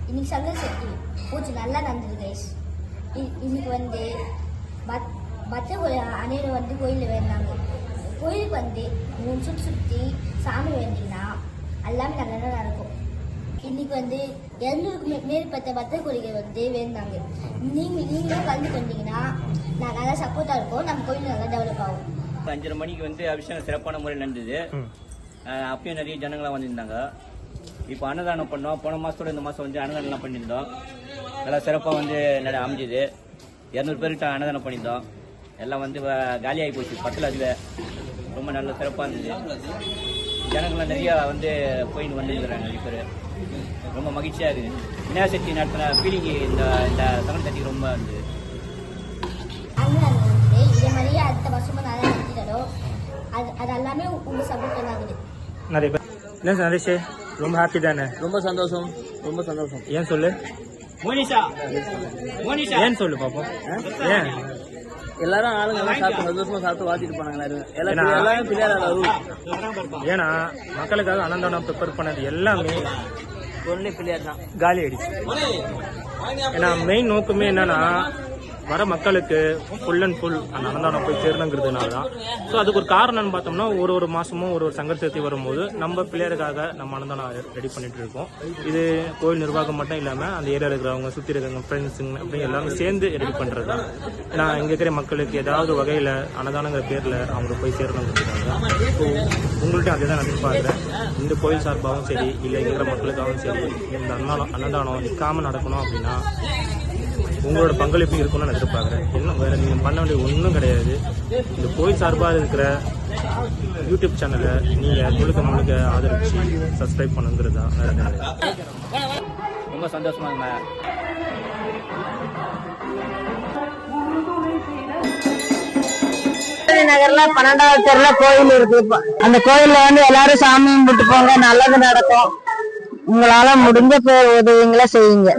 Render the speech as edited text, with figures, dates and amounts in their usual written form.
இன்னைக்கு சங்கர் சக்தி பூச்சி நல்லா நடந்தது கைஸ். இன்னைக்கு வந்து பச்சை அனைவரும் வந்து கோயிலில் வேண்டாங்க. கோயிலுக்கு வந்து 3 சுற்றி சாமி வேண்டிங்கன்னா எல்லாமே நல்லா நடக்கும். இன்னைக்கு வந்து 200க்கு மேற்பட்ட பத்திர கோயில்கள் வந்து வேண்டாங்க. நீங்களும் கலந்து கொண்டீங்கன்னா நான் நல்லா சப்போர்ட்டாக இருக்கும். நம்ம கோயில் நல்லா டெவலப் ஆகும். 5:30 மணிக்கு வந்து அபிஷேகம் சிறப்பான முறையில் நடந்தது. அப்பயும் நிறைய ஜனங்களாம் வந்திருந்தாங்க. இப்போ அன்னதானம் பண்ணோம். போன மாதத்தோட இந்த மாதம் வந்து அன்னதானம்லாம் பண்ணியிருந்தோம். நல்லா சிறப்பாக வந்து அமைஞ்சுது. 200 பேர்கிட்ட அன்னதானம் பண்ணியிருந்தோம். எல்லாம் வந்து காலியாகி போச்சு. பத்தில் அதில் ரொம்ப நல்ல சிறப்பாக இருந்தது. ஜனங்கள்லாம் நிறையா வந்து போயின்னு வந்துருக்குறாங்க. நிறைய பேர் ரொம்ப மகிழ்ச்சியாக இருக்குது. விநாயகர் சக்தி நடத்தின ஃபீலிங் இந்த தமிழ் சக்திக்கு ரொம்ப இருந்தது. இதே மாதிரியே அடுத்த வருஷமும் நல்லா நடத்திடும். அது எல்லாமே உங்கள் சப்போர்ட் ஆகுது. நிறைய பேர் என்ன நரேஷ் ரொம்ப ஹாப்பி தானே? ரொம்ப சந்தோஷம், ரொம்ப சந்தோஷம். ஏன் சொல்லு, ஏன் சொல்லு பாப்போம். ஏன் எல்லாரும் ஆளுங்க எல்லாம் சாப்பிட்டு சந்தோஷமா சாப்பிட்டு வாத்திட்டு போனாங்க. எல்லாரும் பிள்ளையார். ஏன்னா மக்களுக்காக அன்னதானம் ப்ரிப்பேர் பண்ணது எல்லாமே ஒன்லி பிள்ளையார் தான். காலி ஆயிடுச்சு. ஏன்னா மெயின் நோக்கமே என்னன்னா வர மக்களுக்கு ஃபுல் அண்ட் ஃபுல் அந்த அன்னதானம் போய் சேரணுங்கிறதுனால தான். ஸோ அதுக்கு ஒரு காரணம்னு பார்த்தோம்னா ஒரு மாதமும் ஒரு சங்கர் சதுர்த்தி வரும்போது நம்ம பிள்ளையருக்காக நம்ம அன்னதானம் ரெடி பண்ணிட்டு இருக்கோம். இது கோயில் நிர்வாகம் மட்டும் இல்லாமல் அந்த ஏரியாவில் இருக்கிறவங்க சுற்றி இருக்கிறவங்க ஃப்ரெண்ட்ஸுங்க அப்படி எல்லாரும் சேர்ந்து ரெடி பண்ணுறது தான். நான் இங்கே இருக்கிற மக்களுக்கு ஏதாவது வகையில் அன்னதானங்கிற பேரில் அவங்க போய் சேரணுங்கிறதுக்காக. ஸோ உங்கள்கிட்ட அதே தான் எதிர்பார்க்குறேன். இந்த கோயில் சார்பாகவும் சரி இல்லை இருக்கிற மக்களுக்காகவும் சரி இந்த அன்னதானம் நிற்காமல் நடக்கணும் அப்படின்னா உங்களோட பங்களிப்பு இருக்கும்னு நான் எதிர்பார்க்குறேன். இன்னும் வேறு நீங்கள் பண்ண வேண்டிய ஒன்றும் கிடையாது. இந்த கோயில் சார்பாக இருக்கிற யூடியூப் சேனலை நீங்கள் முழுக்க ஆதரிச்சு சப்ஸ்கிரைப் பண்ணுங்கிறது தான். ரொம்ப சந்தோஷமா நகர்ல 12வது தெருல கோயில் இருக்கு. அந்த கோயில்ல வந்து எல்லாரும் சாமி கும்பிட்டு போங்க, நல்லது நடக்கும். உங்களால முடிஞ்ச உதவிங்களை செய்யுங்க.